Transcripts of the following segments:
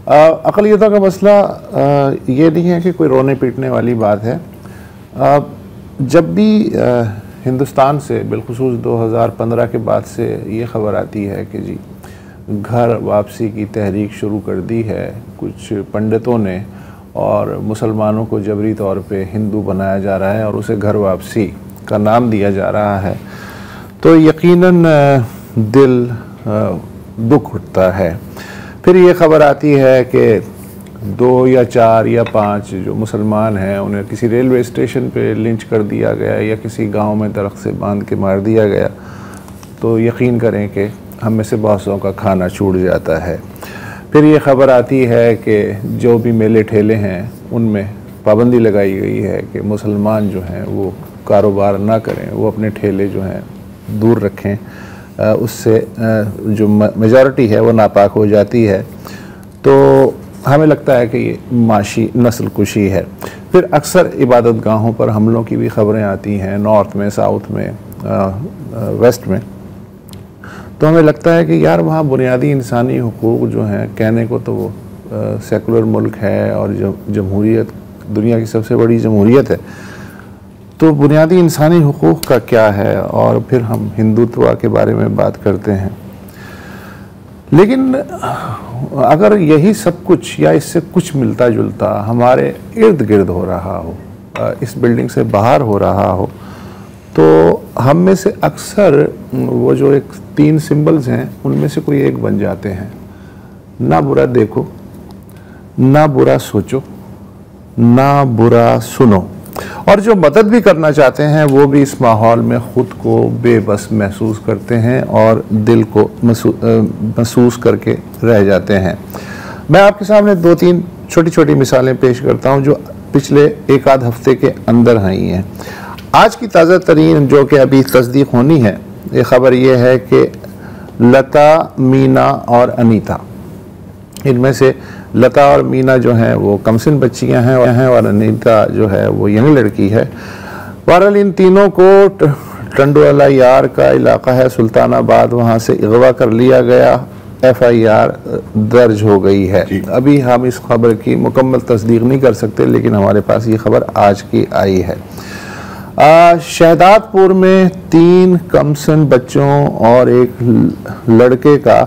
अक़लियतों का मसला ये नहीं है कि कोई रोने पीटने वाली बात है। जब भी हिंदुस्तान से बिलखुसूस 2015 के बाद से ये ख़बर आती है कि जी घर वापसी की तहरीक शुरू कर दी है कुछ पंडितों ने और मुसलमानों को जबरी तौर पे हिंदू बनाया जा रहा है और उसे घर वापसी का नाम दिया जा रहा है, तो यकीनन दिल दुख उठता है। फिर ये ख़बर आती है कि 2 या 4 या 5 जो मुसलमान हैं उन्हें किसी रेलवे स्टेशन पे लिंच कर दिया गया या किसी गांव में दरख्त से बांध के मार दिया गया, तो यकीन करें कि हम में से बहुतों का खाना छूट जाता है। फिर ये ख़बर आती है कि जो भी मेले ठेले हैं उनमें पाबंदी लगाई गई है कि मुसलमान जो हैं वो कारोबार ना करें, वो अपने ठेले जो हैं दूर रखें, उससे जो मेजॉरिटी है वो नापाक हो जाती है। तो हमें लगता है कि ये माशी नस्ल कुशी है। फिर अक्सर इबादत गाहों पर हमलों की भी ख़बरें आती हैं, नॉर्थ में, साउथ में, वेस्ट में। तो हमें लगता है कि यार वहाँ बुनियादी इंसानी हुकूक जो हैं, कहने को तो वो सेकुलर मुल्क है और जमहूरियत दुनिया की सबसे बड़ी जमहूरियत है, तो बुनियादी इंसानी हुकूक का क्या है। और फिर हम हिंदुत्व के बारे में बात करते हैं। लेकिन अगर यही सब कुछ या इससे कुछ मिलता जुलता हमारे इर्द गिर्द हो रहा हो, इस बिल्डिंग से बाहर हो रहा हो, तो हम में से अक्सर वो जो एक 3 सिंबल्स हैं उनमें से कोई एक बन जाते हैं। ना बुरा देखो, ना बुरा सोचो, ना बुरा सुनो। और जो मदद भी करना चाहते हैं वो भी इस माहौल में ख़ुद को बेबस महसूस करते हैं और दिल को महसूस करके रह जाते हैं। मैं आपके सामने 2-3 छोटी छोटी मिसालें पेश करता हूं जो पिछले 1-आध हफ्ते के अंदर आई हैं। आज की ताज़ा तरीन जो कि अभी तस्दीक होनी है, ये ख़बर ये है कि लता, मीना और अनीता, इनमें से लता और मीना जो हैं वो कमसिन बच्चियां हैं और अनीता जो है वो यंग लड़की है। बहरहाल इन तीनों को टंडवाला यार का इलाका है सुल्तानाबाद, वहाँ से अगवा कर लिया गया। FIR दर्ज हो गई है। अभी हम इस खबर की मुकम्मल तस्दीक नहीं कर सकते, लेकिन हमारे पास ये खबर आज की आई है। शहदादपुर में 3 कमसिन बच्चों और एक लड़के का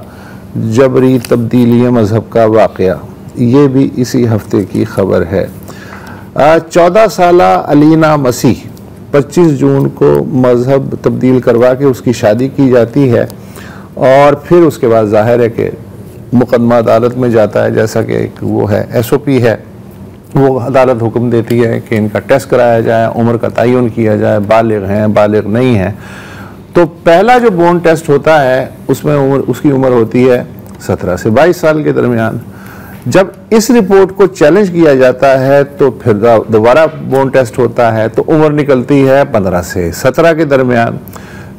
जबरी तब्दीली मज़हब का वाक़या, ये भी इसी हफ्ते की खबर है। 14 साला अलीना मसीह 25 जून को मज़हब तब्दील करवा के उसकी शादी की जाती है और फिर उसके बाद ज़ाहिर है कि मुकदमा अदालत में जाता है। जैसा कि एक वो है SOP है, वो अदालत हुक्म देती है कि इनका टेस्ट कराया जाए, उम्र का तयन किया जाए, बालिग हैं बालिग नहीं हैं। तो पहला जो बोर्न टेस्ट होता है उसमें उसकी उम्र होती है 17 से 22 साल के दरमियान। जब इस रिपोर्ट को चैलेंज किया जाता है तो फिर दोबारा बोर्न टेस्ट होता है तो उम्र निकलती है 15 से 17 के दरमियान।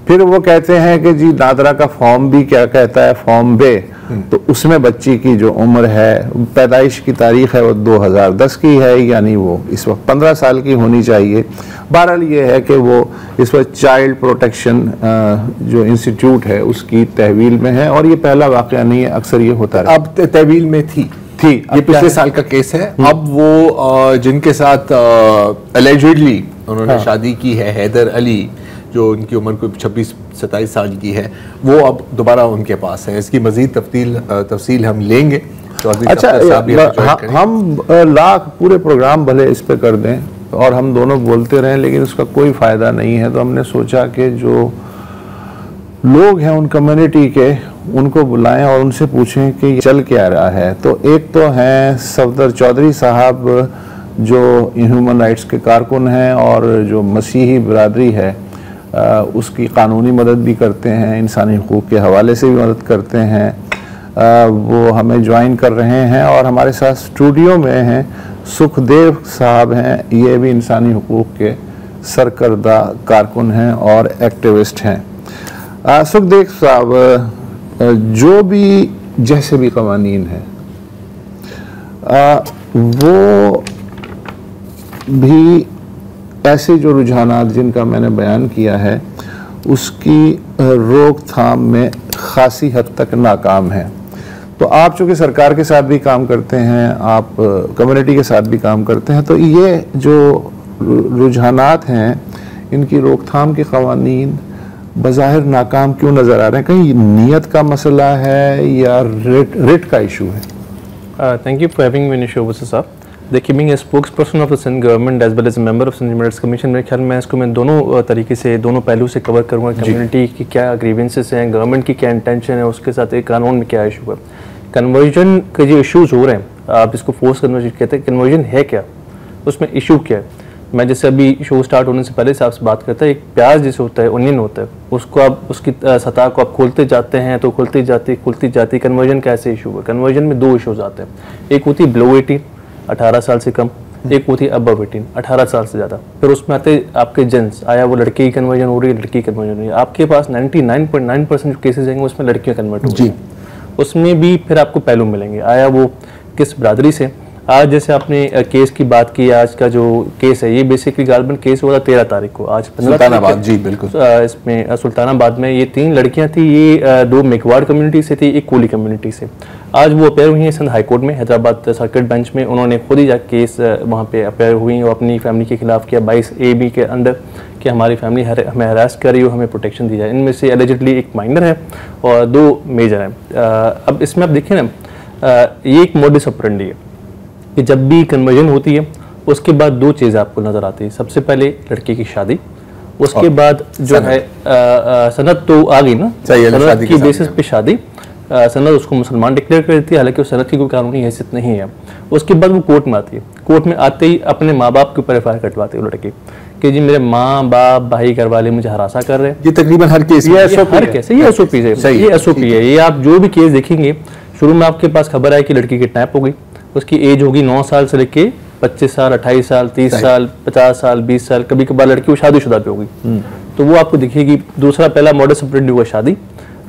फिर वो कहते हैं कि जी नादरा का फॉर्म भी क्या कहता है, फॉर्म बे, तो उसमें बच्ची की जो उम्र है, पैदाइश की तारीख है वो 2010 की है, यानी वो इस वक्त 15 साल की होनी चाहिए। बहरहाल ये है कि वो इस वक्त चाइल्ड प्रोटेक्शन जो इंस्टीट्यूट है उसकी तहवील में है और ये पहला वाक़या नहीं है, अक्सर ये होता है। अब तहवील में थी ये पिछले साल का केस है। अब वो जिनके साथ अलेजिडली उन्होंने शादी की है, हैदर अली, जो उनकी उम्र कोई 26-27 साल की है, वो अब दोबारा उनके पास है। इसकी मजीद तफसील हम लेंगे। तो अच्छा, हम लाख पूरे प्रोग्राम भले इस पे कर दें और हम दोनों बोलते रहें, लेकिन उसका कोई फ़ायदा नहीं है। तो हमने सोचा कि जो लोग हैं उन कम्युनिटी के, उनको बुलाएं और उनसे पूछें कि चल क्या रहा है। तो एक तो हैं सफदर चौधरी साहब जो ह्यूमन राइट्स के कारकुन हैं और जो मसीही बरादरी है उसकी कानूनी मदद भी करते हैं, इंसानी हुकूक के हवाले से भी मदद करते हैं। वो हमें ज्वाइन कर रहे हैं और हमारे साथ स्टूडियो में हैं सुखदेव साहब हैं, ये भी इंसानी हुकूक के सरकर्दा कारकुन हैं और एक्टिविस्ट हैं। सुखदेव साहब, जो भी जैसे भी कवानीन हैं वो भी ऐसे जो रुझानात जिनका मैंने बयान किया है उसकी रोकथाम में खासी हद तक नाकाम है। तो आप चूँकि सरकार के साथ भी काम करते हैं, आप कम्युनिटी के साथ भी काम करते हैं, तो ये जो रुझानात हैं इनकी रोकथाम के क़वानीन बज़ाहिर नाकाम क्यों नज़र आ रहे हैं? कहीं नीयत का मसला है या रेट का इशू है? Thank you for having me in show साहब। देखिए, being a spokesperson of the Sindh government as well as member of Sindh merits commission, मेरे ख्याल में इसको मैं दोनों तरीके से, दोनों पहलू से कवर करूँगा। कम्युनिटी की क्या ग्रीवेंसेस हैं, गवर्नमेंट की क्या इंटेंशन है, उसके साथ एक कानून में क्या इशू है। कन्वर्जन के जो इशूज़ हो रहे हैं, आप इसको फोर्स कन्वर्जन कहते हैं, कन्वर्जन है क्या, उसमें इशू क्या है। मैं जैसे अभी शो स्टार्ट होने से पहले से आपसे बात करता है, एक प्याज जैसे होता है, ओनियन होता है, उसको आप उसकी सतह को आप खोलते जाते हैं तो खुलती जाती। कन्वर्जन कैसे इशू है? कन्वर्जन में दो इशूज़ आते हैं। एक होती है बिलो 18, 18 साल से कम, एक होती है अबव 18, 18 साल से ज़्यादा। फिर उसमें आते आपके जेंट्स, आया वो लड़के की कन्वर्जन हो रही है, लड़की की कन्वर्जन हो रही है। आपके पास 99.9% जो केसेज आएंगे उसमें लड़कियाँ कन्वर्ट हो रही हैं। उसमें भी फिर आपको पहलू मिलेंगे, आया वो किस बरादरी से। आज जैसे आपने केस की बात की, आज का जो केस है ये बेसिकली गालबन केस हुआ था 13 तारीख को, आज सुल्तानाबाद। जी बिल्कुल। इसमें सुल्तानाबाद में ये 3 लड़कियां थी, ये 2 मेघवाड़ कम्युनिटी से थी, एक कोली कम्युनिटी से। आज वो अपेयर हुई हैं सिंध हाई कोर्ट में, हैदराबाद सर्किट बेंच में। उन्होंने खुद ही जाकर केस वहाँ पे अपेयर हुई और अपनी फैमिली के खिलाफ किया 22AB के अंदर कि हमारी फैमिली हमें हरास कर रही हो, हमें प्रोटेक्शन दी जाए। इनमें से एलिजिडली एक माइनर है और 2 मेजर हैं। अब इसमें आप देखिए ना, ये एक मोडस ऑपरेंडी है कि जब भी कन्वर्जन होती है उसके बाद 2 चीज़ें आपको नज़र आती है। सबसे पहले लड़के की शादी, उसके बाद जो है सनद तो आ गई ना, सनद की बेसिस पे शादी, सनद उसको मुसलमान डिक्लेयर कर देती है, हालांकि उस सनद की कोई कानूनी हैसियत नहीं है। उसके बाद वो कोर्ट में आती है, कोर्ट में आते ही अपने माँ बाप के ऊपर FIR कटवाते हैं लड़के कि जी मेरे माँ बाप भाई घर वाले मुझे हरासा कर रहे हैं। ये तकरीबन हर केस, ये SOP है। ये आप जो भी केस देखेंगे, शुरू में आपके पास खबर आई कि लड़की किडनैप हो गई, उसकी एज होगी 9 साल से लेके 25 साल, 28 साल, 30 साल, 50 साल, 20 साल, कभी कभार लड़की वो शादीशुदा पे होगी, तो वो आपको दिखेगी। दूसरा, पहला मॉडस ऑपरेंडी हुआ शादी,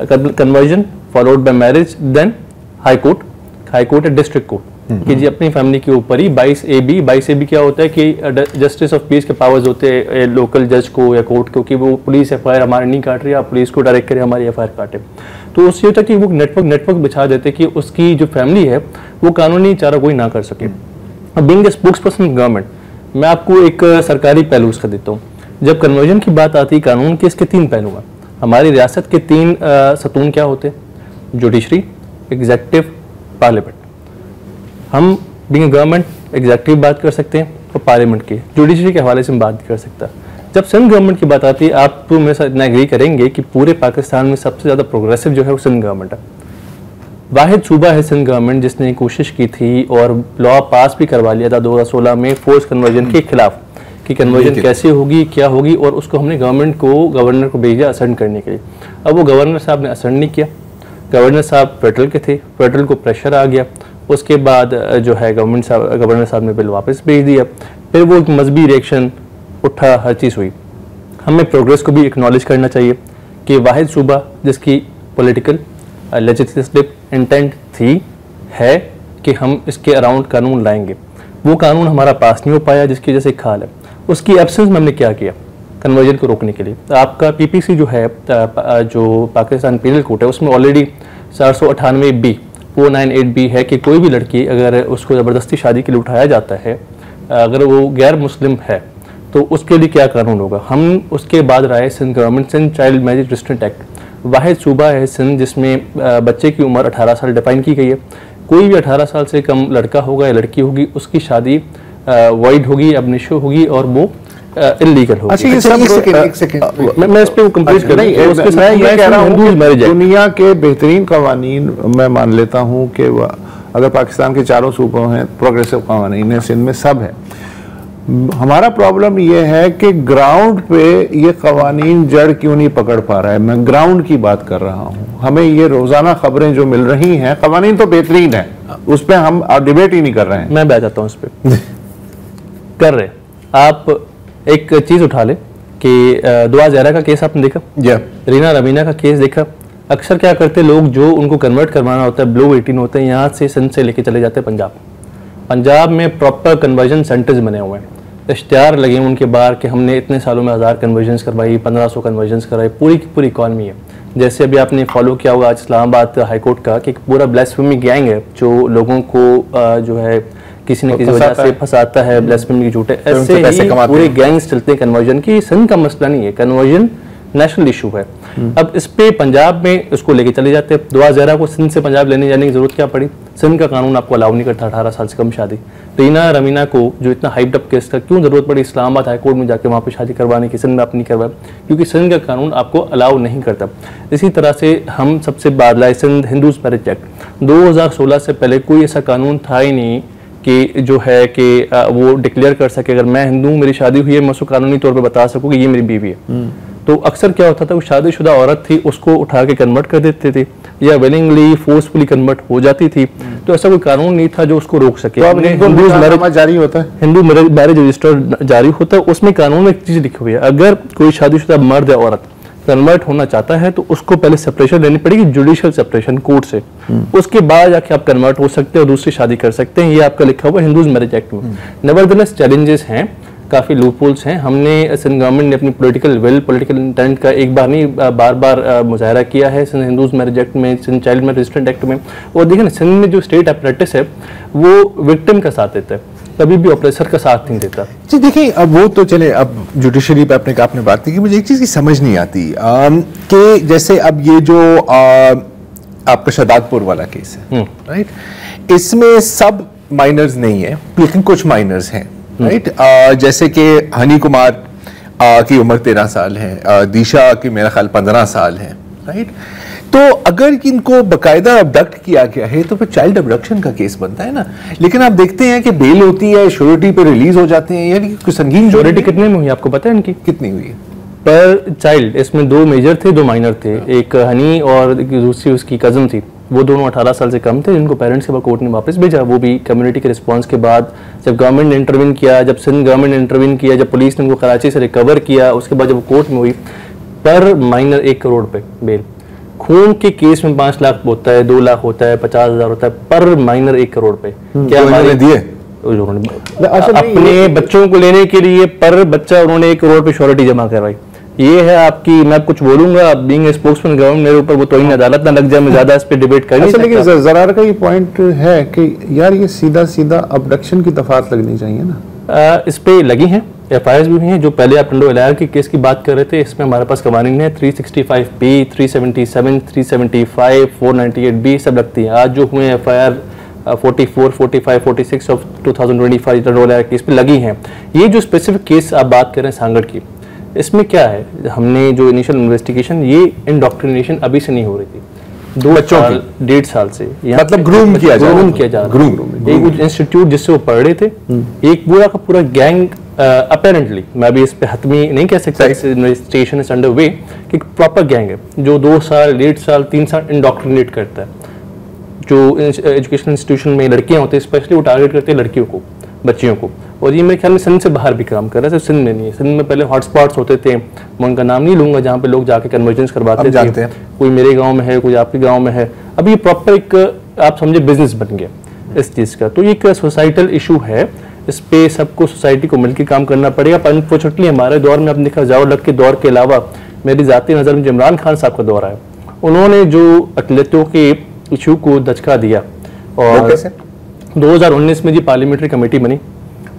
conversion followed by marriage, then high court है डिस्ट्रिक्ट कोर्ट कि जी अपनी फैमिली के ऊपर ही 22AB क्या होता है कि जस्टिस ऑफ पीस के पावर्स होते हैं लोकल जज को या कोर्ट को कि वो पुलिस FIR हमारे नहीं काट रही, आप पुलिस को डायरेक्ट करें हमारी FIR काटे। तो उससे होता है कि वो नेटवर्क बिछा देते कि उसकी जो फैमिली है वो कानूनी चारा कोई ना कर सके। अब बीइंग ए स्पोक्सपर्सन गवर्नमेंट, मैं आपको एक सरकारी पहलू उसका देता हूँ। जब कन्वर्जन की बात आती है कानून के, इसके 3 पहलू हैं। हमारी रियासत के 3 सतून क्या होते हैं? Judiciary, executive, parliament. हम बीइंग गवर्नमेंट एग्जेक्टिव बात कर सकते हैं और पार्लियामेंट की, जुडिशरी के हवाले से हम बात कर सकता है। जब सिंध गवर्नमेंट की बात आती है, आप तो मेरे साथ इतना एग्री करेंगे कि पूरे पाकिस्तान में सबसे ज़्यादा प्रोग्रेसिव जो है वो सिंध गवर्नमेंट है। वाहिद सूबा है सिंध गवर्नमेंट जिसने कोशिश की थी और लॉ पास भी करवा लिया था 2016 में फोर्स कन्वर्जन के खिलाफ कि कन्वर्जन कैसे होगी, क्या होगी, और उसको हमने गवर्नर को भेजा असेंट करने के लिए। अब वो गवर्नर साहब ने असेंट नहीं किया। गवर्नर साहब फेडरल के थे, फेडरल को प्रेशर आ गया, उसके बाद जो है गवर्नर साहब ने बिल वापस भेज दिया। फिर वो एक मजहबी रिएक्शन उठा, हर चीज़ हुई। हमें प्रोग्रेस को भी एक्नॉलेज करना चाहिए कि वाहिद सूबा जिसकी पॉलिटिकल लेजिस्लेटिव इंटेंट थी है कि हम इसके अराउंड कानून लाएंगे, वो कानून हमारा पास नहीं हो पाया, जिसकी वजह से एक हाल है। उसकी एब्सेंस में हमने क्या किया कन्वर्जन को रोकने के लिए? आपका PPC जो है, जो पाकिस्तान पीनल कोड है, उसमें ऑलरेडी 498B 498B है कि कोई भी लड़की अगर उसको ज़बरदस्ती शादी के लिए उठाया जाता है, अगर वो गैर मुस्लिम है, तो उसके लिए क्या कानून होगा। हम उसके बाद राय Sindh government, Sindh child marriage restraint act, वाहिद सूबा है सिंध जिसमें बच्चे की उम्र 18 साल डिफाइन की गई है। कोई भी 18 साल से कम लड़का होगा या लड़की होगी, उसकी शादी वॉइड होगी, अब निशो होगी और वो इल्लीगल होगी। अच्छा, एक सेकंड मैं इस पे कंप्लीट कर रहा हूं। मैं ये कह रहा हूं दुनिया के बेहतरीन कवानीन मैं मान लेता हूं कि अगर पाकिस्तान के चारों सूबों हैं प्रोग्रेसिव कवानीन है, सिंध में सब है। हमारा प्रॉब्लम यह है कि ग्राउंड पे ये कवानीन जड़ क्यों नहीं पकड़ पा रहा है। मैं ग्राउंड की बात कर रहा हूँ। हमें ये रोजाना खबरें जो मिल रही हैं, कवानीन तो बेहतरीन है, उस पर हम डिबेट ही नहीं कर रहे हैं। मैं बैठ जाता हूँ उस पर कर रहे। आप एक चीज उठा ले कि दुआ ज़हरा का केस आपने देखा, रीना रमीना का केस देखा। अक्सर क्या करते लोग, जो उनको कन्वर्ट करवाना होता है, बिलो 18 होते हैं, यहाँ से सिंध से लेके चले जाते हैं पंजाब में प्रॉपर कन्वर्जन सेंटर्स बने हुए हैं, इश्तिहार लगे उनके बाहर कि हमने इतने सालों में 1000 कन्वर्जन्स करवाई, 1500 कन्वर्जन्स करवाई, पूरी की पूरी इकॉनमी है। जैसे अभी आपने फॉलो किया होगा आज इस्लामाबाद हाईकोर्ट का कि एक पूरा ब्लास्फेमी गैंग है जो लोगों को जो है किसी न किसी वजह से फंसाता है, ब्लास्फेमी की झूठे ऐसे ही पूरे गैंग्स चलते हैं कन्वर्जन की। सिंध का मसला नहीं है, कन्वर्जन नेशनल इशू है। अब इस पे पंजाब में उसको लेके चले जाते हैं। दुआ ज़हरा को सिंध से पंजाब लेने जाने की जरूरत क्या पड़ी? सिंध का कानून आपको अलाउ नहीं करता 18 साल से कम शादी। रीना रमीना को जो इतना हाइप्ड अप केस का क्यों जरूरत पड़ी इस्लामाबाद हाईकोर्ट में जाके वहाँ पे शादी करवाने की? सिंध में आप नहीं करवाए क्योंकि सिंध का कानून आपको अलाउ नहीं करता। इसी तरह से हम सबसे बाद लाए सिंध हिंदूज मैरिज एक्ट 2016 से पहले कोई ऐसा कानून था ही नहीं कि जो है कि वो डिक्लेयर कर सके अगर मैं हिंदू मेरी शादी हुई है मैं उसको कानूनी तौर पे बता सकूँ कि ये मेरी बीवी है। तो अक्सर क्या होता था वो शादीशुदा औरत थी उसको उठा के कन्वर्ट कर देते थे या विलिंगली फोर्सफुली कन्वर्ट हो जाती थी। तो ऐसा कोई कानून नहीं था जो उसको रोक सके। तो हिंदू मैरिज जारी होता है, हिंदू मैरिज रजिस्टर जारी होता है, उसमें कानून में एक चीज लिखी हुई है अगर कोई शादीशुदा मर्द या औरत कन्वर्ट होना चाहता है तो उसको पहले सेपरेशन लेनी पड़ेगी, जुडिशियल सेपरेशन कोर्ट से, उसके बाद जाके आप कन्वर्ट हो सकते हैं और दूसरी शादी कर सकते हैं। ये आपका लिखा हुआ हिंदूज मैरिज एक्ट में। नेवरदलेस चैलेंजेस हैं, काफ़ी लूपहोल्स हैं। हमने सिंध गवर्नमेंट ने अपनी पॉलिटिकल विल पॉलिटिकल इंटेंट का एक बार नहीं बार बार मुजाहरा किया है सिंध हिंदूज मैरिज एक्ट में, Sindh child marriage registrant act में। और देखिए ना सिंध में जो स्टेट अपरेटिस है वो विक्टिम का साथ देता है, कभी भी ऑपरेसर का साथ नहीं देता। जी देखिए अब वो तो चले, अब जुडिशरी पे आपने बात की कि मुझे एक चीज़ की समझ नहीं आती कि जैसे अब ये जो आपका शहदादपुर वाला केस है राइट, इसमें सब माइनर्स नहीं है लेकिन कुछ माइनर्स हैं राइट। जैसे कि हनी कुमार की उम्र 13 साल है, दिशा की मेरा ख्याल 15 साल है राइट। तो अगर इनको बकायदा अबडक्ट किया गया है तो फिर चाइल्ड अबडक्शन का केस बनता है ना। लेकिन आप देखते हैं कि बेल होती है, श्योरिटी पे रिलीज हो जाते हैं, यानी कि संगीन श्योरिटी कितने में हुई आपको पता है इनकी कितनी हुई है पर चाइल्ड? इसमें 2 मेजर थे 2 माइनर थे, एक हनी और दूसरी उसकी कजन थी। वो दोनों 18 साल से कम थे जिनको पेरेंट्स के बाद कोर्ट ने वापस भेजा, वो भी कम्युनिटी के रिस्पांस के बाद। जब गवर्नमेंट ने इंटरवीन किया, जब सिंध गवर्नमेंट ने इंटरवीन किया, जब पुलिस ने उनको कराची से रिकवर किया, उसके बाद जब वो कोर्ट में हुई, पर माइनर 1 करोड़ पे बेल। खून के केस में 5 लाख होता है, 2 लाख होता है, 50,000 होता है, पर माइनर 1 करोड़ पे। क्या हमारे दिए अपने बच्चों को लेने के लिए पर बच्चा उन्होंने 1 करोड़ पे श्योरिटी जमा करवाई। ये है आपकी, मैं कुछ बोलूंगा बीइंग ए स्पोक्समैन गवर्नमेंट मेरे ऊपर वो तो इन अदालत ना लग जाए, मैं ज्यादा इस पे डिबेट कर नहीं सकता। लेकिन जरार का ये पॉइंट है कि यार ये सीधा सीधा अबडक्शन की दफात लगनी चाहिए ना। इस पे लगी हैं एफआईआर भी हुई हैं। जो पहले आप टंडो एलायर की केस की बात कर रहे थे, इसमें हमारे पास कवानीन है 365B, 377, 375, 498B सब लगती हैं। आज जो हुए एफआईआर 44, 45, 46 ऑफ 2025 टंडो एलायर केस पे लगी हैं। ये जो स्पेसिफिक केस आप बात कर रहे हैं सांगड़ की, इसमें क्या है, हमने जो इनिशियल इन्वेस्टिगेशन, ये इंडॉक्ट्रिनेशन अभी से नहीं हो रही थी, 2 साल 1.5 साल से मतलब ग्रूम किया जा रहा। एक इंस्टीट्यूट जिससे वो पढ़ रहे थे, एक पूरा का पूरा गैंग अपेरेंटली, मैं भी इस पे हतमी नहीं कह सकता, इन्वेस्टिगेशन इज अंडर वे, कि प्रॉपर गैंग है जो 2 साल 1.5 साल 3 साल इंडॉक्ट्रिनेट करता है। जो एजुकेशन इंस्टीट्यूशन में लड़कियां होती हैं स्पेशली वो टारगेट करते हैं लड़कियों को, बच्चियों को। और ये मेरे ख्याल में सिंध से बाहर भी काम कर रहा है, सिर्फ सिंध में नहीं है। सिंध में पहले हॉटस्पॉट्स होते थे, मैं उनका नाम नहीं लूंगा, जहाँ पे लोग जाके कन्वर्जेंस करवाते थे, कोई मेरे गांव में है, कोई आपके गांव में है। अब ये प्रॉपर एक आप समझे बिजनेस बन गया इस चीज़ का। तो ये एक सोसाइटल इशू है, इस पे सबको सोसाइटी को मिलकर काम करना पड़ेगा। पर अनफॉर्चुनेटली हमारे दौर में आपने देखा, जाओ लग के दौर के अलावा मेरी ज़ाती नज़र में इमरान खान साहब का दौर है, उन्होंने जो अकलियतों के इशू को दचका दिया। और 2019 में जी पार्लियामेंट्री कमेटी बनी,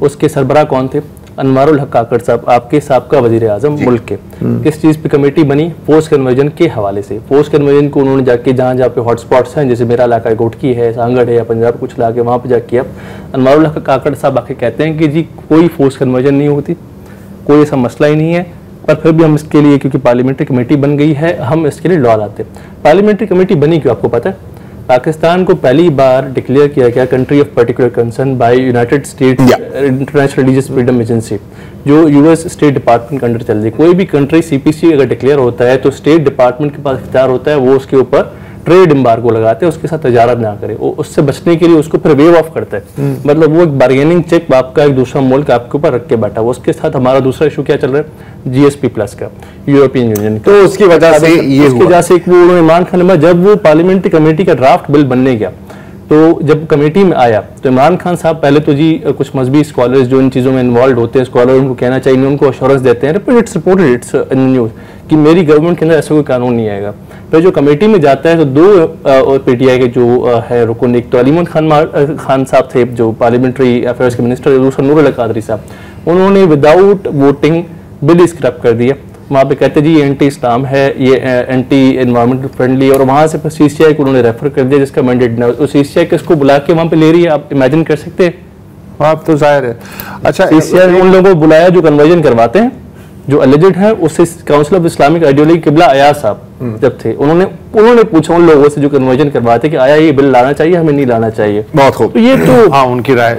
उसके सरबराह कौन थे? अनवारुल हक काकड़ साहब, आपके साबका वजीर आजम मुल्क के। किस चीज़ पे कमेटी बनी? फोर्स कन्वर्जन के हवाले से। फोर्स कन्वर्जन को उन्होंने जाके जहाँ जहाँ पे हॉटस्पॉट्स हैं, जैसे मेरा इलाका गोटकी है, सांगड़ है या पंजाब कुछ इलाके, वहाँ पे जाके अब अनवारुल हक काकड़ साहब आके कहते हैं कि जी कोई फोर्स कन्वर्जन नहीं होती, कोई ऐसा मसला ही नहीं है। पर फिर भी हम इसके लिए, क्योंकि पार्लियामेंट्री कमेटी बन गई है, हम इसके लिए लॉ लाते। पार्लियामेंट्री कमेटी बनी क्यों आपको पता है? पाकिस्तान को पहली बार डिक्लेयर किया गया country of particular concern bye United states international religious freedom agency, जो यूएस स्टेट डिपार्टमेंट के अंडर चल रही। कोई भी कंट्री सीपीसी अगर डिक्लेयर होता है तो स्टेट डिपार्टमेंट के पास इख्तियार होता है, वो उसके ऊपर ट्रेड एम्बार्गो लगाते हैं, उसके साथ तजारत ना करे, वो उससे बचने के लिए उसको फिर वेव ऑफ करता है। मतलब वो एक बार्गेनिंग चेक आपका एक दूसरा मुल्क आपके ऊपर रख के बैठा वो। उसके साथ हमारा दूसरा इशू क्या चल रहा है? जीएसपी प्लस का, यूरोपियन यूनियन का। तो उसकी वजह से ये उसकी वजह से वो उन्होंने इमरान खान में, जब वो पार्लियामेंट्री कमेटी का ड्राफ्ट बिल बनने गया, तो जब कमेटी में आया तो इमरान खान साहब पहले तो जी कुछ मजहबी स्कॉलर्स जो इन चीज़ों में इन्वॉल्व होते हैं, स्कॉलर उनको कहना चाहिए, उनको अश्योरेंस देते हैं, it's reported, it's in news, कि मेरी गवर्नमेंट के अंदर ऐसा कोई कानून नहीं आएगा। फिर जो कमेटी में जाता है तो दो पीटीआई के जो है रुकन, एक तो अलीमोहम्मद खान साहब थे जो पार्लियामेंट्री अफेयर्स के मिनिस्टर, दूसरा नूर अल कादरी साहब, उन्होंने विदाउट वोटिंग बिल स्क्रैप कर दिया। वहाँ पे कहते जी ये एंटी इस्लाम है, ये एंटी एनवायरमेंट फ्रेंडली, और वहाँ से सीसीआई को उन्होंने रेफर कर दिया जिसका मैंडेट ना, तो सीसीआई किसको बुला के वहाँ पे ले रही है, आप इमेजिन कर सकते हैं। आप तो जाहिर है। अच्छा, सीसीआई उन लोगों को बुलाया जो कन्वर्जन करवाते हैं, जो एलिजिड है, उससे काउंसिल ऑफ इस्लामिक आइडियोलॉजी किबला अयाज साहब जब थे, उन्होंने पूछा उन लोगों से जो कन्वर्जन करवाते कि आया ये बिल लाना चाहिए, हमें नहीं लाना चाहिए। बहुत खूब। तो ये तो हाँ, उनकी राय,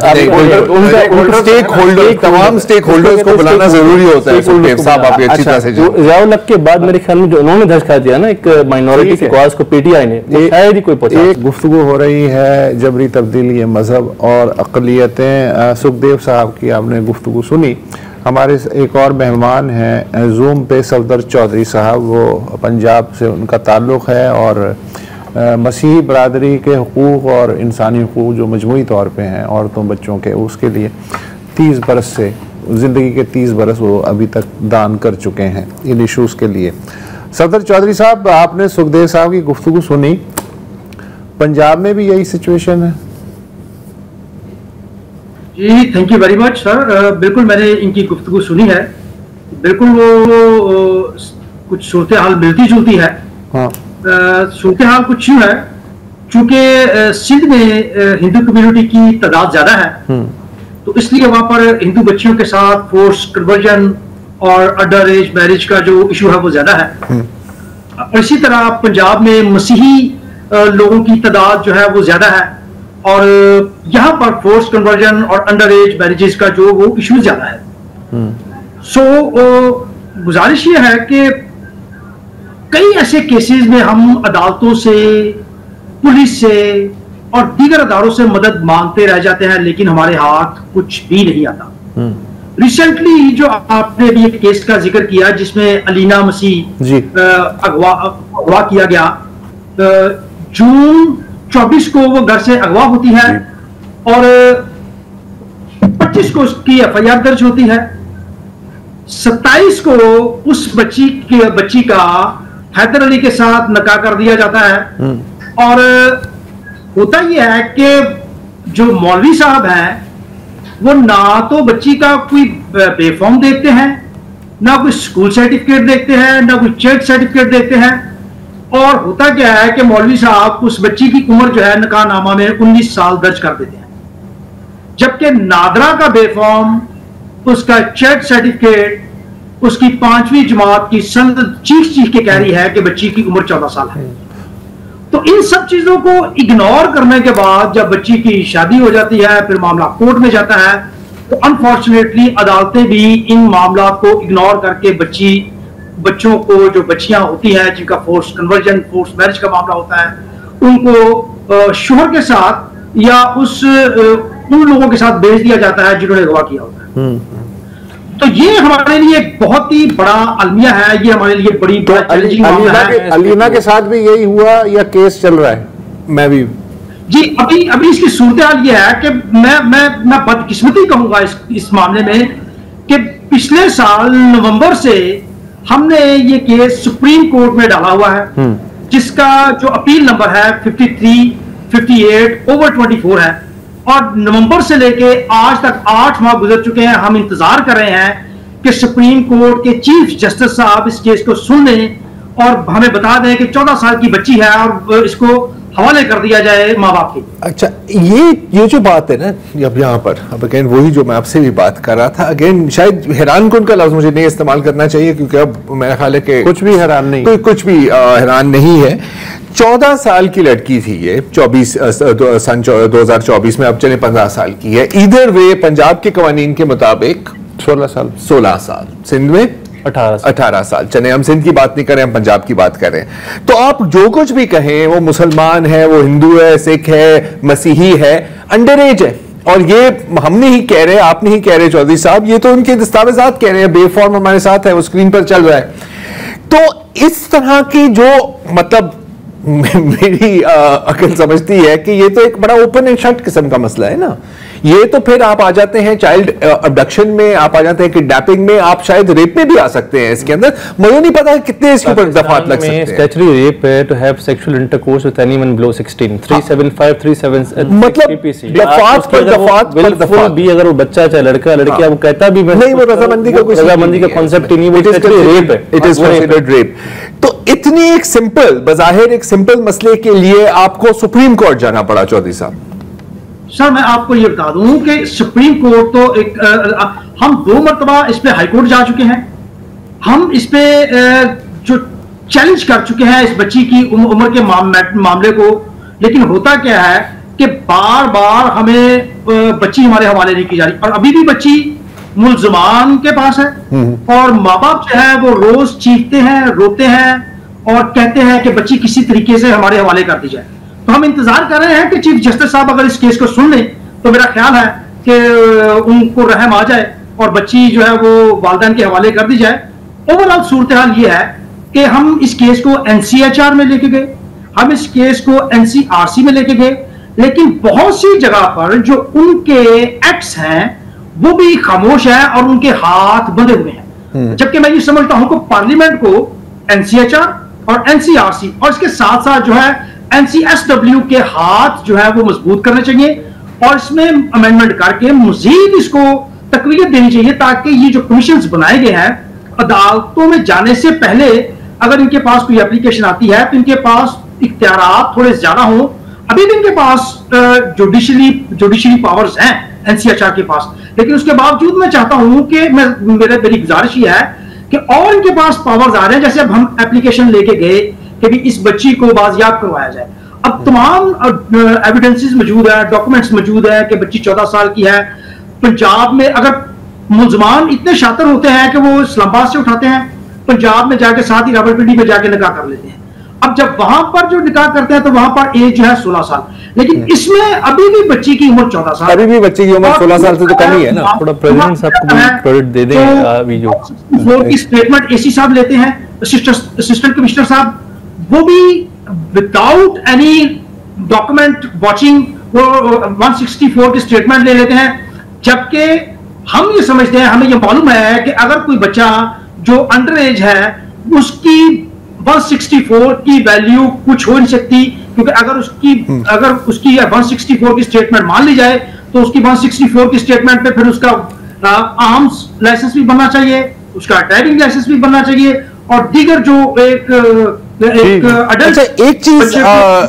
तमाम स्टेक होल्डर्स को बुलाना जरूरी होता है साहब, आप अच्छी तरह से ज़ियाउल के बाद मेरे ख्याल में जो उन्होंने धक्का दिया ना एक माइनॉरिटी की कॉज को पीटीआई ने, वो शायद ही कोई पहुंचा। एक गुफ्तगू हो रही है जबरी तब्दीली मजहब और अक़लियतें। सुखदेव साहब की आपने गुफ्तगू सुनी। हमारे एक और मेहमान हैं जूम पे सफदर चौधरी साहब, वो पंजाब से उनका ताल्लुक़ है और मसीही बरादरी के हुकूक़ और इंसानी हुकूक़ जो मजमूई तौर पे हैं औरतों बच्चों के, उसके लिए 30 बरस से ज़िंदगी के 30 बरस वो अभी तक दान कर चुके हैं इन इशूज़ के लिए। सफदर चौधरी साहब, आपने सुखदेव साहब की गुफ्तगू सुनी, पंजाब में भी यही सिचुएशन है? जी thank you very much sir. बिल्कुल मैंने इनकी गुफ्तगू सुनी है, बिल्कुल वो कुछ सूरत हाल मिलती जुलती है। हाँ। सूरत हाल कुछ यूँ है, चूंकि सिंध में हिंदू कम्युनिटी की तादाद ज्यादा है, तो इसलिए वहाँ पर हिंदू बच्चियों के साथ फोर्स कन्वर्जन और अंडर एज मैरिज का जो इशू है वो ज्यादा है। और इसी तरह पंजाब में मसीही लोगों की तादाद जो है वो ज्यादा है, और यहाँ पर फोर्स कन्वर्जन और अंडर एज मैरिजेस का जो वो इशू ज्यादा है। सो गुजारिश ये है कि कई ऐसे केसेस में हम अदालतों से, पुलिस से और दीगर अदारों से मदद मांगते रह जाते हैं, लेकिन हमारे हाथ कुछ भी नहीं आता। रिसेंटली जो आपने भी एक केस का जिक्र किया जिसमें अलीना मसीह अगवा किया गया, जून 24 को वो घर से अगवा होती है और 25 को उसकी एफआईआर दर्ज होती है। 27 को उस बच्ची का हैदर अली के साथ निकाह कर दिया जाता है। और होता यह है कि जो मौलवी साहब हैं वो ना तो बच्ची का कोई बेफॉर्म देखते हैं, ना कोई स्कूल सर्टिफिकेट देखते हैं, ना कोई चर्च सर्टिफिकेट देखते हैं। और होता क्या है कि मौलवी साहब उस बच्ची की उम्र जो है निकाहनामा में 19 साल दर्ज कर देते हैं, जबकि नादरा का बेफॉर्म, उसका चर्च सर्टिफिकेट, उसकी 5वीं जमात की संद चीख के कह रही है कि बच्ची की उम्र 14 साल है। तो इन सब चीजों को इग्नोर करने के बाद जब बच्ची की शादी हो जाती है, फिर मामला कोर्ट में जाता है, तो अनफॉर्चुनेटली अदालतें भी इन मामला को इग्नोर करके बच्चों को, जो बच्चियां होती हैं जिनका फोर्स कन्वर्जन, फोर्स मैरिज का मामला होता है, उनको शोहर के साथ या उन लोगों के साथ भेज दिया जाता है जिन्होंने अगवा किया होता है। तो ये हमारे लिए एक बहुत ही बड़ा अलमिया है, ये हमारे लिए बड़ी चैलेंजिंग मामला है। अलीना के साथ भी यही हुआ या केस चल रहा है? मैं भी जी अभी इसकी सूरत हाल ये है कि मैं बदकिस्मती कहूंगा इस मामले में कि पिछले साल नवंबर से हमने ये केस सुप्रीम कोर्ट में डाला हुआ है, जिसका जो अपील नंबर है 5358/24 है, और नवंबर से लेके आज तक 8 माह गुजर चुके हैं। हम इंतजार कर रहे हैं कि सुप्रीम कोर्ट के चीफ जस्टिस साहब इस केस को सुन लें और हमें बता दें कि 14 साल की बच्ची है और इसको हवाले कर दिया जाए माँ बाप के। अच्छा, ये जो बात है ना अब यहाँ पर, अब अगेन वही जो मैं आपसे भी बात कर रहा था, अगेन शायद हैरान कुन का लफ्ज मुझे नहीं इस्तेमाल करना चाहिए क्योंकि अब मेरा ख्याल है कि कुछ भी हैरान नहीं, कोई कुछ भी हैरान नहीं है। 14 साल की लड़की थी ये, 2024 में, अब चले 15 साल की है। इधर वे पंजाब के कवानीन के मुताबिक 16 साल, सिंध में 18 साल। चले हम सिंध की बात नहीं करें, हम पंजाब की बात करें। तो आप जो कुछ भी कहें, वो मुसलमान है, वो हिंदू है, सिख है, मसीही है, अंडर एज है। और ये हम नहीं कह रहे, आप नहीं कह रहे चौधरी साहब, ये तो उनके दस्तावेजात कह रहे हैं, बेफॉर्म हमारे साथ है, वो स्क्रीन पर चल रहा है। तो इस तरह की जो मतलब मेरी अकल समझती है कि ये तो एक बड़ा ओपन एंड शट किस्म का मसला है ना। ये तो फिर आप आ जाते हैं चाइल्ड अबडक्शन में, आप आ जाते हैं किडनैपिंग में, आप शायद रेप में भी आ सकते हैं इसके अंदर। मुझे नहीं पता कितने इसके ऊपर दफात लग सकते हैं। स्टैचुटरी रेप है to have sexual intercourse with anyone below 16, 375 मतलब दफात पर दफात भी, अगर वो बच्चा चाहे लड़का लड़की, वो कहता भी नहीं, वो रजामंदी का कॉन्सेप्ट ही नहीं, वो रेप है, इट इज कंसीडर्ड रेप। तो इतनी एक सिंपल, बजाहिर एक सिंपल मसले के लिए आपको सुप्रीम कोर्ट जाना पड़ा चौधरी साहब। सर मैं आपको ये बता दूं कि सुप्रीम कोर्ट तो एक हम 2 मरतबा इस पे हाई कोर्ट जा चुके हैं, हम इस पे जो चैलेंज कर चुके हैं इस बच्ची की उम्र के मामले को, लेकिन होता क्या है कि बार बार हमें बच्ची हमारे हवाले नहीं की जा रही, और अभी भी बच्ची मुल्ज़मान के पास है, और माँ बाप जो है वो रोज चीखते हैं, रोते हैं और कहते हैं कि बच्ची किसी तरीके से हमारे हवाले कर दी जाए। तो हम इंतजार कर रहे हैं कि चीफ जस्टिस साहब अगर इस केस को सुन लें तो मेरा ख्याल है कि उनको रहम आ जाए और बच्ची जो है वो वालिदैन के हवाले कर दी जाए। ओवरऑल सूरत हाल ये है कि हम इस केस को NCHR में लेके गए, हम इस केस को NCRC में लेके गए, लेकिन बहुत सी जगह पर जो उनके एक्ट्स हैं वो भी खामोश है और उनके हाथ बंधे हुए हैं। जबकि मैं ये समझता हूं कि पार्लियामेंट को NCHR और NCRC और इसके साथ साथ जो है NCSW के हाथ जो है वो मजबूत करने चाहिए और इसमें अमेंडमेंट करके मजीद इसको तकवीत देनी चाहिए, ताकि ये जो कमीशंस बनाए गए हैं अदालतों में जाने से पहले अगर इनके पास कोई एप्लीकेशन आती है तो इनके पास इख्तियारात थोड़े ज्यादा हों। अभी भी इनके पास जुडिशरी पावर्स हैं NCHR के पास, लेकिन उसके बावजूद मैं चाहता हूं कि मेरी गुजारिश ये है कि और इनके पास पावर्स आ रहे हैं। जैसे अब हम एप्लीकेशन लेके गए कि भी इस बच्ची को बाजियाब करवाया जाए, अब तमाम एविडेंसेस मौजूद है, डॉक्यूमेंट्स मौजूद है कि बच्ची 14 साल की है। पंजाब में अगर मुल्जमान इतने शातिर होते हैं कि वो इस्लामाबाद से उठाते हैं, पंजाब में जाके साथ ही रावलपिंडी में जाके निकाह कर लेते हैं। अब जब वहां पर जो निकाह करते हैं तो वहां पर एज जो है 16 साल, लेकिन इसमें अभी भी बच्ची की उम्र 14 साल, अभी भी बच्चे की उम्र 16 साल से तो कम ही है ना। थोड़ा प्रेसिडेंट साहब को क्रेडिट दे दें। अभी जो स्टेटमेंट AC साहब लेते हैं, असिस्टेंट कमिश्नर साहब, वो भी विदाउट एनी डॉक्यूमेंट वॉचिंग वो 164 की स्टेटमेंट ले लेते हैं, जबकि हम ये समझते हैं, हमें ये मालूम है कि अगर कोई बच्चा जो अंडर एज है उसकी 164 की वैल्यू कुछ हो नहीं सकती, क्योंकि अगर उसकी 164 की स्टेटमेंट मान ली जाए तो उसकी 164 की स्टेटमेंट पे फिर उसका आर्म्स लाइसेंस भी बनना चाहिए, उसका ड्राइविंग लाइसेंस भी बनना चाहिए, और दीगर जो एक अच्छा एक चीज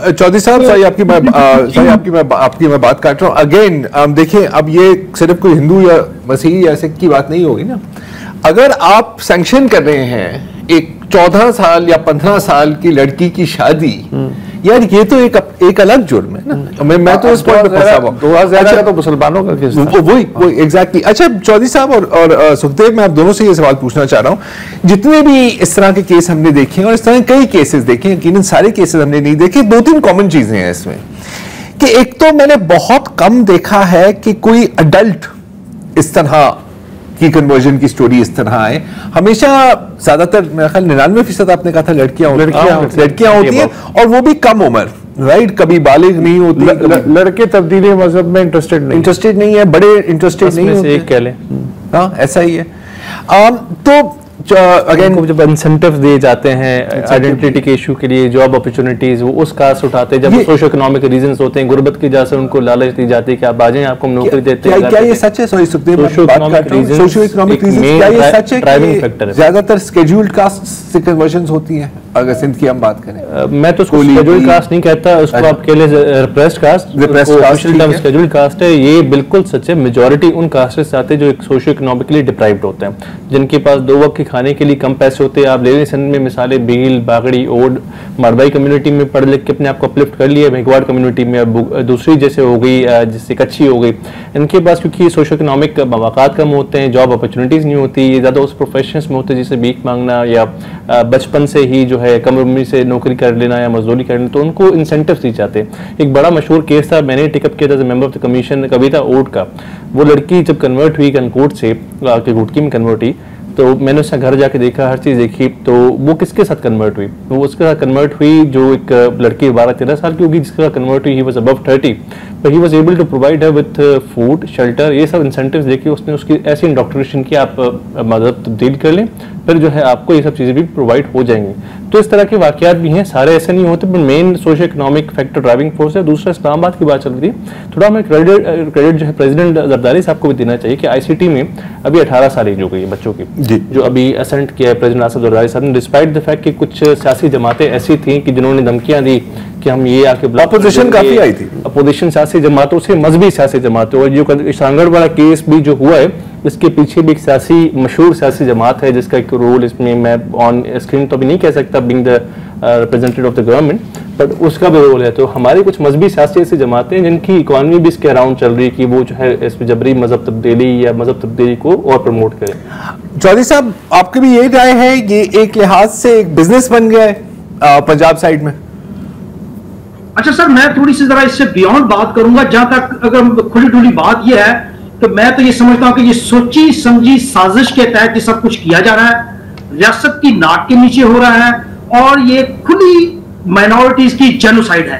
चौधरी साहब, सही आपकी मैं बात काट रहा हूं अगेन। देखिए अब ये सिर्फ कोई हिंदू या मसीही या सिख की बात नहीं होगी ना। अगर आप सैंक्शन कर रहे हैं एक 14 साल या 15 साल की लड़की की शादी, यार ये तो एक अलग जुर्म है ना। मैं तो इस पॉइंट पे फंसा हुआ। 2011 का तो मुसलमानों का केस था। वही एग्जैक्टली। अच्छा चौधरी साहब और सुखदेव, मैं आप दोनों से ये सवाल पूछना चाह रहा हूँ। जितने भी इस तरह के केस हमने देखे और इस तरह कई केसेस देखे, यकीनन सारे केसेस हमने नहीं देखे, 2-3 कॉमन चीजें हैं इसमें कि एक तो मैंने बहुत कम देखा है कि कोई अडल्ट इस तरह की कन्वर्जन की स्टोरी इस तरह है। हमेशा ज्यादातर मेरा ख्याल 99% आपने कहा था लड़कियां होती हैं और वो भी कम उम्र, राइट, कभी बालिग नहीं होती। लड़के तब्दीली मजहब में इंटरेस्टेड नहीं है, बड़े इंटरेस्टेड नहीं होते, एक कह लें। हाँ ऐसा ही है। तो अगेन जब इंसेंटिव दिए जाते हैं आइडेंटिटी के इशू के लिए, जॉब अपॉर्चुनिटीज, वो उस कास्ट उठाते हैं। जब सोशो इकोनॉमिक रीजंस होते हैं, गुर्बत की वजह से उनको लालच दी जाती है कि आप आ जाएं, आपको हम नौकरी देते हैं। क्या ये सच है? सोशो इकोनॉमिक रीजंस क्या ये सच है? ड्राइविंग फैक्टर है। ज्यादातर स्केड्यूल्ड कास्ट से कन्वर्जन्स होती हैं अगर सिंध की हम बात करें। मैं तो उसको शेड्यूल्ड कास्ट नहीं कहता, उसको आप कह ले repressed caste. Official term scheduled caste है। ये बिल्कुल सच है। मेजॉरिटी उन कास्ट से आते हैं जो एक सोशो इकोनॉमिकली डिप्राइव्ड होते हैं, जिनके पास 2 वक्त की खाने के लिए कम पैसे होते हैं। आप ले लें सिंध में मिसालें, भील, बागड़ी, ओड, मारवाई कम्युनिटी में पढ़ लिख के अपने आप को अपलिफ्ट कर लिया, मेघवाड़ कम्युनिटी में दूसरी जैसे हो गई, जैसे कच्ची हो गई। इनके पास क्योंकि सोशो इकोनॉमिक मौक़ात कम होते हैं, जॉब अपॉर्चुनिटीज़ नहीं होती, ये ज़्यादा उस प्रोफेशंस में होते हैं जैसे भीख मांगना या बचपन से ही जो है कम उम्र से नौकरी कर लेना या मजदूरी करना, तो उनको इंसेंटिव्स दिए जाते हैं। एक बड़ा मशहूर केस था, मैंने टेकअप किया था member of the commission, Kavita Od का। वो लड़की जब कन्वर्ट हुई कनकोट से के घुटकी में कन्वर्ट हुई, तो मैंने उसका घर जाके देखा, हर चीज़ देखी, तो वो किसके साथ कन्वर्ट हुई? वो उसके साथ कन्वर्ट हुई जो एक लड़की 12-13 साल की होगी, जिसके साथ कन्वर्ट हुई, he was above 30, but he was able to provide her with food, shelter, ये सब इंसेंटिव्स देके उसने उसकी ऐसी इंडोक्ट्रिनेशन की, आप मजहब तब्दील कर लें, फिर जो है आपको ये सब चीज़ें भी प्रोवाइड हो जाएंगी। तो इस तरह के वाक़यात भी हैं, सारे ऐसे नहीं होते, पर main socio economic factor driving force है। दूसरा, इस्लामाबाद की बात चल रही थी, थोड़ा हमें क्रेडिट जो है प्रेसिडेंट जरदारी साहब को भी देना चाहिए कि ICT में अभी 18 साल एज हो गई है बच्चों की, जो अभी असेंट किया है प्रेसिडेंट आसिफ जरदारी साहब ने, डिस्पाइट द फैक्ट कि कुछ सियासी जमातें ऐसी थी कि जिन्होंने धमकियां दी कि हम ये आके अपोजिशन काफी आई थी, अपोजिशन सियासी जमातों से, मजहबी सियासी जमातों, और जो सांगड़ वाला केस भी जो हुआ है, इसके पीछे भी एक सियासी, मशहूर सियासी जमात है जिसका एक रोल इसमें मैं ऑन स्क्रीन तो अभी नहीं कह सकता being the representative of the government, but उसका भी रोल है। तो हमारी कुछ मजहबी सियासी ऐसी जमातें जिनकी इकॉनमी भी इसके अराउंड चल रही है कि वो जो है इस जबरी मजहब तब्दीली या मजहब तब्दीली को और प्रमोट करें। चौधरी साहब, आपकी भी यही राय है, ये एक लिहाज से एक बिजनेस बन गया है पंजाब साइड में? अच्छा सर, मैं थोड़ी सी जरा इससे बियॉन्ड बात करूंगा। जहां तक अगर खुली खुली बात यह है तो मैं तो ये समझता हूं कि ये सोची समझी साजिश के तहत ये सब कुछ किया जा रहा है, रियासत की नाक के नीचे हो रहा है, और ये खुली माइनॉरिटीज की जेनोसाइड है।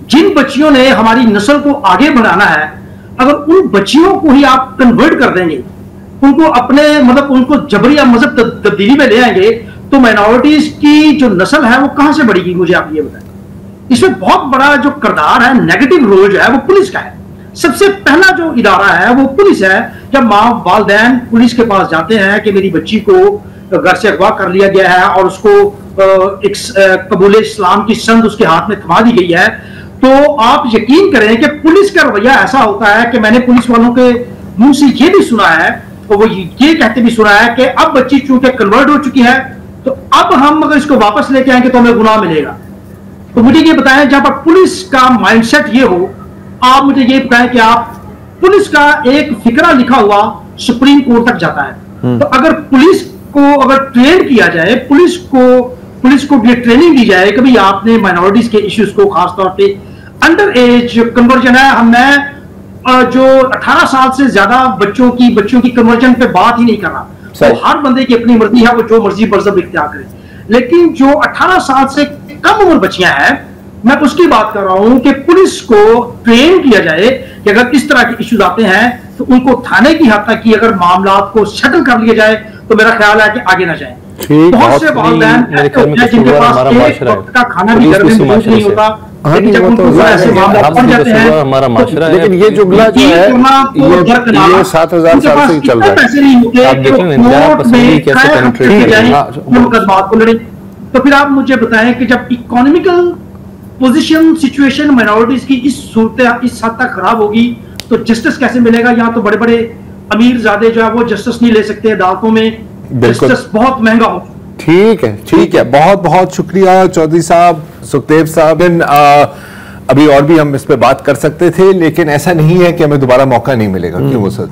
जिन बच्चियों ने हमारी नस्ल को आगे बढ़ाना है, अगर उन बच्चियों को ही आप कन्वर्ट कर देंगे, उनको अपने मतलब उनको जबरिया मजहब तब्दीली में ले आएंगे, तो माइनॉरिटीज की जो नस्ल है वो कहां से बढ़ेगी? मुझे आप ये बताएं। इसमें बहुत बड़ा जो किरदार है, नेगेटिव रोल जो है वो पुलिस का है। सबसे पहला जो इदारा है वो पुलिस है। जब माँ वालिदैन पुलिस के पास जाते हैं कि मेरी बच्ची को घर से अगवा कर लिया गया है और उसको एक कबूल इस्लाम की संद उसके हाथ में थमा दी गई है, तो आप यकीन करें कि पुलिस का रवैया ऐसा होता है कि मैंने पुलिस वालों के मुंह से ये भी सुना है, और वो ये कहते भी सुना है कि अब बच्ची चूंकि कन्वर्ट हो चुकी है, तो अब हम अगर इसको वापस लेके आएंगे तो हमें गुनाह मिलेगा। तो मुझे ये बताएं, जब पुलिस का माइंडसेट ये हो, आप मुझे ये बताएं कि आप पुलिस का एक फिकरा लिखा हुआ सुप्रीम कोर्ट तक जाता है, तो अगर पुलिस को अगर ट्रेन किया जाए, पुलिस को भी ट्रेनिंग दी जाए कि भाई आपने माइनॉरिटीज के इश्यूज को, खासतौर पे अंडर एज कन्वर्जन है, मैं जो 18 साल से ज्यादा बच्चों की कन्वर्जन पे बात ही नहीं कर रहा, तो हर बंदे की अपनी मर्जी है, वो जो मर्जी मजहब इख्तियार करे, लेकिन जो 18 साल से कम उम्र बच्चियां हैं, मैं उसकी बात कर रहा हूं कि पुलिस को ट्रेन किया जाए कि अगर इस तरह के इश्यूज आते हैं तो उनको थाने की हद तक की अगर मामला को सेटल कर लिया जाए, तो मेरा ख्याल है कि आगे ना जाए। बहुत से वालिदैन जिनके पास एक वक्त का खाना भी घर में मौजूद नहीं होता, लेकिन जब उनको ऐसे मामला पड़ जाते हैं, हमारा माशरा है। लेकिन ये जुमला जो है ये 7000 साल से ही चल रहा है। पैसे नहीं होते आप देखें इंतजार पसंदी कैसे पेनिट्रेट करें, मुकदमात को लड़े। तो फिर आप मुझे बताएं कि जब इकोनॉमिकल पोजीशन सिचुएशन माइनॉरिटीज की इस हद तक खराब होगी, तो जस्टिस कैसे मिलेगा? यहाँ तो बड़े बड़े अमीर ज़्यादा जो है वो जस्टिस नहीं ले सकते अदालतों में, जस्टिस बहुत महंगा हो। ठीक है, बहुत बहुत शुक्रिया चौधरी साहब, सुखदेव साहब। अभी और भी हम इस पे बात कर सकते थे, लेकिन ऐसा नहीं है कि हमें दोबारा मौका नहीं मिलेगा। क्यों वो सर?